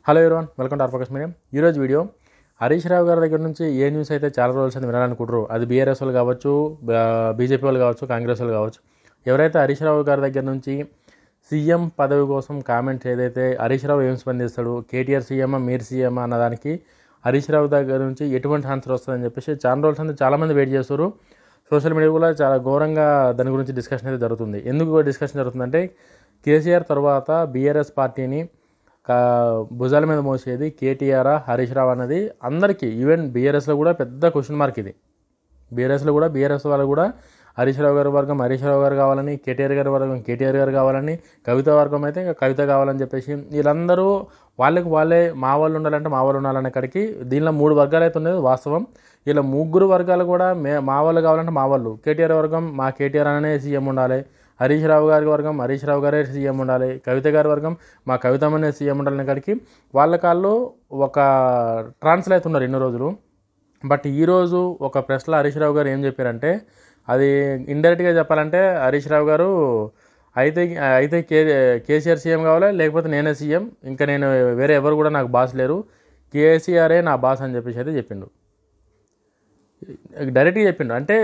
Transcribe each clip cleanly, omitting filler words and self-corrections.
Hello everyone, welcome to R Focus media. ఈరోజు video Harish Rao గారి దగ్గర నుంచి ఏ న్యూస్ అయితే చాలా రోజులు అని వినాలనుకుంటారో, అది బీఆర్ఎస్ వాళ్ళు కావచ్చు, బీజేపీ వాళ్ళు కావచ్చు, కాంగ్రెస్ వాళ్ళు కావచ్చు, ఎవరైతే హరీష్ రావు గారి దగ్గర నుంచి సీఎం పదవి కోసం కామెంట్స్ ఏదైతే హరీష్ రావు ఏం స్పందిస్తాడు, కేటీఆర్ సీఎమా మీరు సీఎమా అన్నదానికి హరీష్ రావు దగ్గర నుంచి ఎటువంటి ఆన్సర్ వస్తుందని చెప్పేసి చాలా రోజుల నుంచి చాలామంది వెయిట్ చేస్తారు. సోషల్ మీడియా కూడా చాలా ఘోరంగా దాని గురించి డిస్కషన్ అయితే జరుగుతుంది. ఎందుకు డిస్కషన్ జరుగుతుందంటే, కేసీఆర్ తర్వాత బీఆర్ఎస్ పార్టీని భుజాల మీద మోసేది కేటీఆర్ హరీష్ రావు అన్నది అందరికీ, ఈవెన్ బీఆర్ఎస్లో కూడా పెద్ద క్వశ్చన్ మార్క్ ఇది. బీఆర్ఎస్ వాళ్ళు కూడా హరీష్ రావు గారి వర్గం హరీష్ రావు గారు కావాలని, కేటీఆర్ గారి వర్గం కేటీఆర్ గారు కావాలని, కవిత వర్గం అయితే కవిత కావాలని చెప్పేసి వీళ్ళందరూ వాళ్ళే మా వాళ్ళు ఉండాలంటే మా వాళ్ళు ఉండాలనే కాడికి దీనిలో 3 వర్గాలు అయితే ఉండేది వాస్తవం. ఇలా 3 వర్గాలు కూడా మా వాళ్ళు కావాలంటే మా వాళ్ళు, కేటీఆర్ వర్గం మా కేటీఆర్ అనే సీఎం ఉండాలి, హరీష్ రావు గారి వర్గం హరీష్ రావు గారే సీఎం ఉండాలి, కవిత గారి వర్గం మా కవితమ్మనే సీఎం ఉండాలనే కాడికి వాళ్ళ ఒక ట్రాన్స్లో అయితే ఉన్నారు ఎన్నో రోజులు. బట్ ఈరోజు ఒక ప్రెస్లో హరీష్ రావు గారు ఏం చెప్పారంటే, అది ఇండైరెక్ట్గా చెప్పాలంటే హరీష్ రావు గారు అయితే కేసీఆర్ సీఎం కావాలి, లేకపోతే నేనే సీఎం, ఇంకా నేను వేరే ఎవరు కూడా నాకు బాస్ లేరు, కేసీఆరే నా బాస్ అని చెప్పేసి అయితే చెప్పిండు. డైరెక్ట్గా చెప్పిండు. అంటే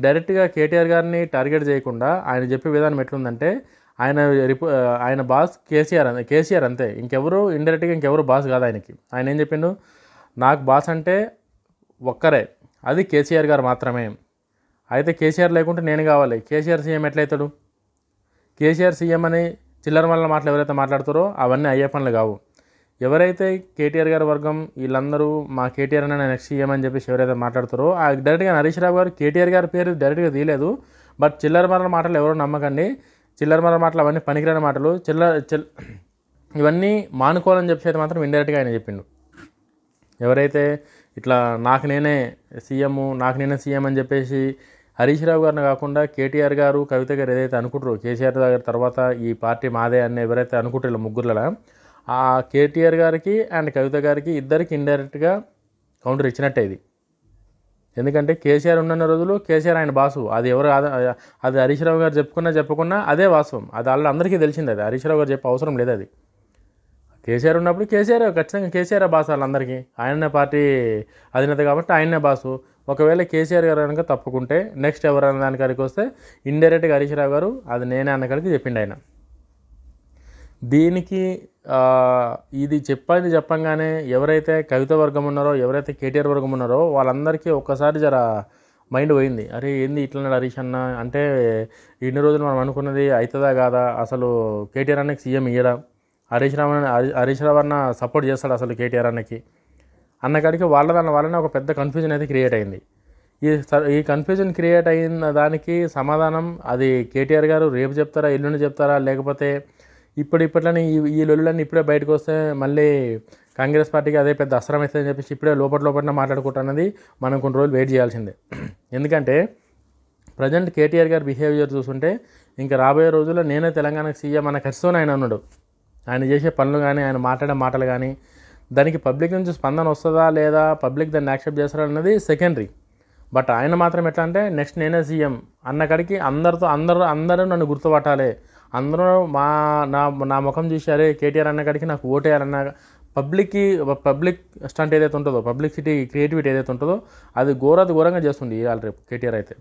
డైరెక్ట్గా కేటీఆర్ గారిని టార్గెట్ చేయకుండా ఆయన చెప్పే విధానం ఎట్లుందంటే, ఆయన బాస్ కేసీఆర్ అంతే, ఇంకెవరు ఇండైరెక్ట్గా ఇంకెవరు బాస్ కాదు ఆయనకి. ఆయన ఏం చెప్పిండు, నాకు బాస్ అంటే ఒక్కరే, అది కేసీఆర్ గారు మాత్రమే. అయితే కేసీఆర్ లేకుంటే నేను కావాలి, కేసీఆర్ సీఎం ఎట్లయితాడు? కేసీఆర్ సీఎం అని చిల్లర మల్లర మాటలు ఎవరైతే మాట్లాడుతారో అవన్నీ అయ్యే పనులు కావు. ఎవరైతే కేటీఆర్ గారి వర్గం వీళ్ళందరూ మా కేటీఆర్ అనే నెక్స్ట్ సీఎం అని చెప్పేసి ఎవరైతే మాట్లాడుతారో, డైరెక్ట్గా హరీష్ రావు గారు కేటీఆర్ గారి పేరు డైరెక్ట్గా తీయలేదు. బట్ చిల్లర మల్లర మాటలు ఎవరో నమ్మకండి, చిల్లర మల్లర మాటలు అవన్నీ పనికిరాని మాటలు, ఇవన్నీ మానుకోవాలని చెప్పేసి అయితే మాత్రం ఇండైరెక్ట్గా ఆయన చెప్పిండు. ఎవరైతే ఇట్లా నాకు నేనే సీఎం అని చెప్పేసి హరీష్ రావు గారిని కాకుండా కేటీఆర్ గారు కవిత గారు ఏదైతే అనుకుంటారో, కేసీఆర్ గారి తర్వాత ఈ పార్టీ మాదే అని ఎవరైతే అనుకుంటారో ముగ్గురుల, ఆ కేటీఆర్ గారికి అండ్ కవిత గారికి ఇద్దరికి ఇండైరెక్ట్గా కౌంటర్ ఇచ్చినట్టే ఇది. ఎందుకంటే కేసీఆర్ ఉన్న రోజులు కేసీఆర్ ఆయన బాసు, అది ఎవరు అది హరీష్ రావు గారు చెప్పకున్నా అదే వాస్తవం. అది అందరికీ తెలిసింది, అది హరీష్ రావు గారు చెప్పే అవసరం లేదు. అది కేసీఆర్ ఉన్నప్పుడు ఖచ్చితంగా కేసీఆర్ బాసు వాళ్ళందరికీ, ఆయననే పార్టీ అధినేత కాబట్టి ఆయననే బాసు. ఒకవేళ కేసీఆర్ గారు కనుక తప్పుకుంటే నెక్స్ట్ ఎవరైనా దాని కాడికి వస్తే ఇండైరెక్ట్గా హరీష్ రావు గారు అది నేనే అన్న కాడికి చెప్పిండు ఆయన. దీనికి ఇది చెప్పంగానే ఎవరైతే కవిత వర్గం ఉన్నారో, ఎవరైతే కేటీఆర్ వర్గం ఉన్నారో వాళ్ళందరికీ ఒక్కసారి జర మైండ్ పోయింది. అరే ఏంది ఇట్లన్నాడు హరీష్ అన్న, అంటే ఇన్ని రోజులు మనం అనుకున్నది అవుతుందా కాదా, అసలు కేటీఆర్ అన్నకి సీఎం ఇయ్యడా, హరీష్ రావు అన్న సపోర్ట్ చేస్తాడు అసలు కేటీఆర్ అన్నకి అన్న కాడికి వాళ్ళని ఒక పెద్ద కన్ఫ్యూజన్ అయితే క్రియేట్ అయింది. ఈ కన్ఫ్యూజన్ క్రియేట్ అయిన దానికి సమాధానం అది కేటీఆర్ గారు రేపు చెప్తారా, ఎల్లుండి చెప్తారా, లేకపోతే ఇప్పట్లోనే ఈ లొల్లులన్నీ ఇప్పుడే బయటకు వస్తే మళ్ళీ కాంగ్రెస్ పార్టీకి అదే పెద్ద అస్త్రం అవుతుందని చెప్పేసి ఇప్పుడే లోపల మాట్లాడుకుంటున్నది మనం కొన్ని రోజులు వెయిట్ చేయాల్సిందే. ఎందుకంటే ప్రజెంట్ కేటీఆర్ గారి బిహేవియర్ చూస్తుంటే ఇంకా రాబోయే రోజుల్లో నేనే తెలంగాణకు సీఎం అన్న ఖర్చుతో ఆయన ఉన్నాడు. ఆయన చేసే పనులు కానీ, ఆయన మాట్లాడే మాటలు కానీ, దానికి పబ్లిక్ నుంచి స్పందన వస్తుందా లేదా, పబ్లిక్ దాన్ని యాక్సెప్ట్ చేస్తారా అన్నది సెకండరీ. బట్ ఆయన మాత్రం ఎట్లా అంటే, నెక్స్ట్ నేనే సీఎం అన్న కాడికి అందరూ నన్ను గుర్తుపట్టాలి, అందరూ నా ముఖం చూసారే కేటీఆర్ అన్న కాడికి నాకు ఓటేయాలన్న పబ్లిక్ స్టంట్ ఏదైతే ఉంటుందో, పబ్లిసిటీ క్రియేటివిటీ ఏదైతే ఉంటుందో అది ఘోరంగా చేస్తుంది ఇవాళ రేపు కేటీఆర్ అయితే.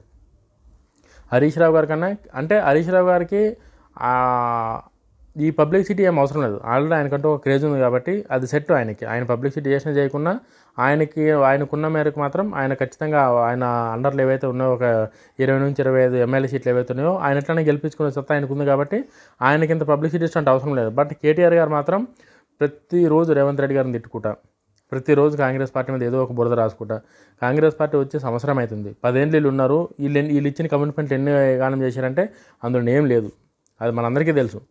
హరీష్ రావు గారి కన్నా అంటే హరీష్ రావు గారికి ఈ పబ్లిసిటీ ఏం అవసరం లేదు, ఆల్రెడీ ఆయనకంటూ ఒక క్రేజ్ ఉంది కాబట్టి అది సెట్ ఆయనకి. ఆయన పబ్లిసిటీ చేసినా చేయకున్నా ఆయనకున్న మేరకు మాత్రం ఆయన ఖచ్చితంగా ఆయన అండర్లో ఏవైతే ఉన్నాయో ఒక 20 నుంచి 25 ఎమ్మెల్యే సీట్లు ఏవైతే ఉన్నాయో ఆయన ఎట్లనే గెలిపించుకునే సత్తా ఆయనకు ఉంది కాబట్టి ఆయనకి ఇంత పబ్లిసిటీ అంటే అవసరం లేదు. బట్ కేటీఆర్ గారు మాత్రం ప్రతిరోజు రేవంత్ రెడ్డి గారిని తిట్టుకుంటా, ప్రతిరోజు కాంగ్రెస్ పార్టీ మీద ఏదో ఒక బురద రాసుకుంటా, కాంగ్రెస్ పార్టీ వచ్చి సంవత్సరం అవుతుంది, 10 ఏళ్ళు వీళ్ళు ఉన్నారు, వీళ్ళు ఇచ్చిన కమిట్మెంట్లు ఎన్ని గానం చేశారంటే అందులో ఏం లేదు, అది మనందరికీ తెలుసు.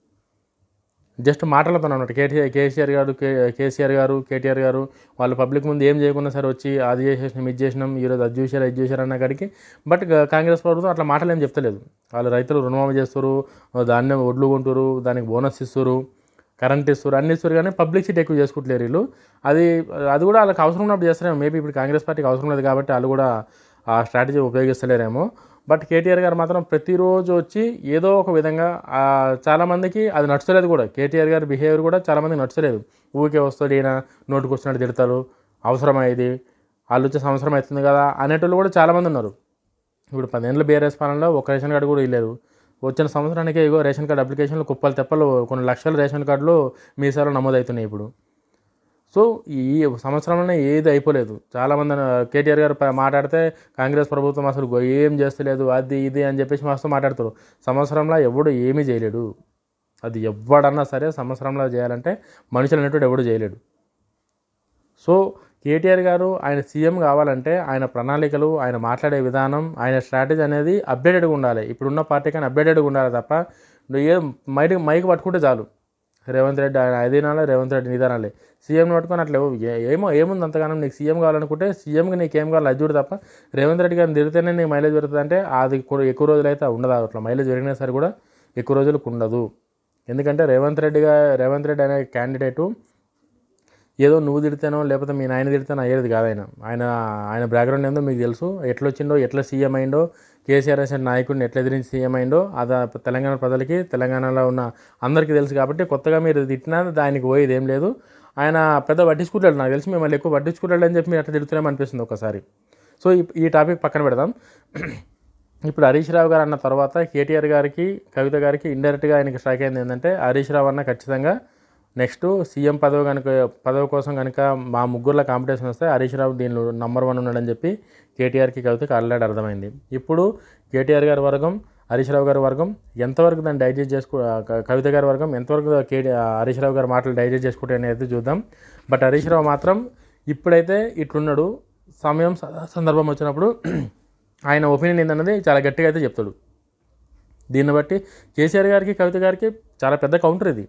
జస్ట్ మాటలతో అన్నట్టు కేసీఆర్ గారు కేటీఆర్ గారు వాళ్ళు పబ్లిక్ ముందు ఏం చేయకుండా సరే వచ్చి అది చేసేసినాం ఇది చేసినాం, ఈరోజు అది చూశారు అన్న కాడికి. బట్ కాంగ్రెస్ ప్రభుత్వం అట్లా మాటలు ఏం చెప్తలేదు. వాళ్ళు రైతులు రుణమాఫీ చేస్తారు, ధాన్యం ఒడ్లు కొంటారు, దానికి బోనస్ ఇస్తారు, కరెంట్ ఇస్తారు, అన్ని ఇస్తారు, కానీ పబ్లిసిటీ ఎక్కువ చేసుకుంటలేరు వీళ్ళు. అది కూడా వాళ్ళకి అవసరం ఉన్నప్పుడు చేస్తారేమో. మేబీ ఇప్పుడు కాంగ్రెస్ పార్టీకి అవసరం లేదు కాబట్టి వాళ్ళు కూడా ఆ స్ట్రాటజీ ఉపయోగిస్తలేరేమో. బట్ కేటీఆర్ గారు మాత్రం ప్రతిరోజు వచ్చి ఏదో ఒక విధంగా చాలామందికి అది నచ్చలేదు కూడా. కేటీఆర్ గారి బిహేవియర్ కూడా చాలామందికి నచ్చలేదు. ఊరికే వస్తాడు ఈయన, నోటికి వస్తున్నట్టు తిడతారు, అవసరమా ఇది, వాళ్ళు వచ్చే సంవత్సరం అవుతుంది కదా అనేటోళ్ళు కూడా చాలామంది ఉన్నారు. ఇప్పుడు 10 ఏళ్ళ బీఆర్ఎస్ పాలనలో ఒక రేషన్ కార్డు కూడా ఇవ్వలేదు. వచ్చిన సంవత్సరానికే ఇగో రేషన్ కార్డు అప్లికేషన్లు కుప్పలు తెప్పలు కొన్ని లక్షల రేషన్ కార్డులు మీ సేవలో నమోదవుతున్నాయి ఇప్పుడు. సో ఈ సంవత్సరంలోనే ఏది అయిపోలేదు. చాలామంది కేటీఆర్ గారు మాట్లాడితే కాంగ్రెస్ ప్రభుత్వం అసలు ఏం చేస్తలేదు అది ఇది అని చెప్పేసి మస్తు మాట్లాడతారు. సంవత్సరంలో ఎవడు ఏమీ చేయలేడు. అది ఎవడన్నా సరే సంవత్సరంలో చేయాలంటే మనుషులు అనేటువంటి ఎవడు చేయలేడు. సో కేటీఆర్ గారు ఆయన సీఎం కావాలంటే ఆయన ప్రణాళికలు, ఆయన మాట్లాడే విధానం, ఆయన స్ట్రాటజీ అనేది అప్డేటెడ్గా ఉండాలి. ఇప్పుడున్న పార్టీ కానీ అప్డేటెడ్గా ఉండాలి తప్ప ఏ మైక్ పట్టుకుంటే చాలు. రేవంత్ రెడ్డి ఆయన అదేనాలే, రేవంత్ రెడ్డి నిదానాలే, సీఎంని పట్టుకొని అట్లా ఏముంది అంతగానం. నీకు సీఎం కావాలనుకుంటే సీఎంకి నీకేం కావాలి అది చూడు తప్ప రేవంత్ రెడ్డి గారిని తిరిగితేనే నీకు మైలేజ్ పెరుగుతుంది అంటే అది ఎక్కువ రోజులు అయితే ఉండదు. అట్లా మైలేజ్ పెరిగినా సరే కూడా ఎక్కువ రోజులకు ఉండదు. ఎందుకంటే రేవంత్ రెడ్డి అనే క్యాండిడేటు ఏదో నువ్వు తిడితేనో లేకపోతే మీ నాయన తిడితేనో అయ్యేది కాదు. ఆయన బ్యాక్గ్రౌండ్ ఏందో మీకు తెలుసు. ఎట్లా వచ్చిండో, ఎట్లా సీఎం అయిందో, కేసీఆర్ అనే నాయకుడిని ఎట్లా ఎదిరించి సీఎం అయిందో అది తెలంగాణ ప్రజలకి, తెలంగాణలో ఉన్న అందరికీ తెలుసు. కాబట్టి కొత్తగా మీరు తిట్టినా దానికి పోయేది ఏం లేదు. ఆయన పెద్ద పట్టించుకుంటాడు, నాకు తెలిసి మిమ్మల్ని ఎక్కువ పట్టించుకుంటాడు అని చెప్పి మీరు అట్లా తిడుతున్నామో అనిపిస్తుంది ఒకసారి. సో ఈ టాపిక్ పక్కన పెడదాం. ఇప్పుడు హరీష్ రావు గారు అన్న తర్వాత కేటీఆర్ గారికి, కవిత గారికి ఇండైరెక్ట్గా ఆయనకి స్ట్రైక్ అయింది ఏంటంటే హరీష్ రావు అన్న ఖచ్చితంగా నెక్స్ట్ సీఎం పదవి కోసం కనుక మా ముగ్గురులో కాంపిటీషన్ వస్తే హరీష్ రావు దీనిలో నంబర్ 1 ఉన్నాడని చెప్పి కేటీఆర్కి కవితకి ఆల్రెడీ అర్థమైంది. ఇప్పుడు కేటీఆర్ గారి వర్గం, హరీష్ రావు గారి వర్గం ఎంతవరకు దాన్ని డైజెస్ట్ కవిత గారి వర్గం ఎంతవరకు హరీష్ రావు గారి మాటలు డైజెస్ట్ చేసుకుంటే అనేది చూద్దాం. బట్ హరీష్ రావు మాత్రం ఇప్పుడైతే ఇట్లున్నాడు. సందర్భం వచ్చినప్పుడు ఆయన ఒపీనియన్ ఏందన్నది చాలా గట్టిగా అయితే చెప్తాడు. దీన్ని బట్టి కేసీఆర్ గారికి, కవిత గారికి చాలా పెద్ద కౌంటర్ ఇది.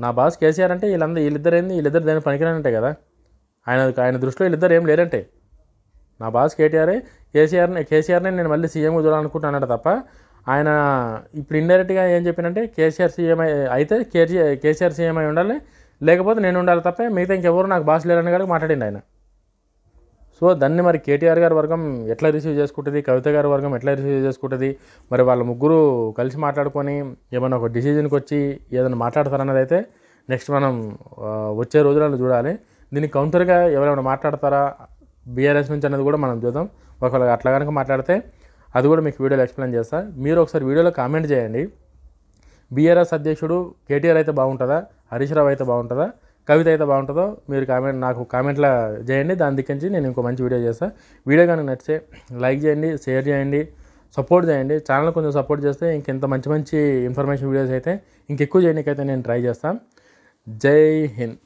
నా బాస్ కేసీఆర్ అంటే వీళ్ళిద్దరు దాన్ని పనికిరానంటే కదా. ఆయన దృష్టిలో వీళ్ళిద్దరు ఏం లేరంటే. నా బాస్ కేసీఆర్నే నేను మళ్ళీ సీఎంగా చూడాలనుకుంటున్నాడు తప్ప ఆయన ఇప్పుడు ఇండైరెక్ట్గా ఏం చెప్పినంటే కేసీఆర్ సీఎం అయితే కేసీఆర్ సీఎం అయి ఉండాలి, లేకపోతే నేను ఉండాలి తప్ప మిగతా ఇంకెవరు నాకు బాస్ లేరని కూడా మాట్లాడిండు ఆయన. సో దాన్ని మరి కేటీఆర్ గారి వర్గం ఎట్లా రిసీవ్ చేసుకుంటుంది, కవిత గారి వర్గం ఎట్లా రిసీవ్ చేసుకుంటుంది, మరి వాళ్ళ ముగ్గురు కలిసి మాట్లాడుకొని ఏమైనా ఒక డిసిజన్కి వచ్చి ఏదైనా మాట్లాడతారన్నది అయితే నెక్స్ట్ మనం వచ్చే రోజులలో చూడాలి. దీనికి కౌంటర్గా ఎవరైనా మాట్లాడతారా బీఆర్ఎస్ నుంచి అనేది కూడా మనం చూద్దాం. ఒకవేళ అట్లా కనుక మాట్లాడితే అది కూడా మీకు వీడియోలో ఎక్స్ప్లెయిన్ చేస్తా. మీరు ఒకసారి వీడియోలో కామెంట్ చేయండి, బీఆర్ఎస్ అధ్యక్షుడు కేటీఆర్ అయితే బాగుంటుందా, హరీష్ రావు అయితే బాగుంటుందా, కవిత అయితే బాగుంటుందో మీరు నాకు కామెంట్లో చేయండి. దాని దిక్కించి నేను ఇంకో మంచి వీడియో చేస్తాను. వీడియో కనుక నచ్చితే లైక్ చేయండి, షేర్ చేయండి, సపోర్ట్ చేయండి. ఛానల్ కొంచెం సపోర్ట్ చేస్తే ఇంకెంత మంచి ఇన్ఫర్మేషన్ వీడియోస్ అయితే ఇంకెక్కువ చేయడానికైతే నేను ట్రై చేస్తాను. జై హింద్.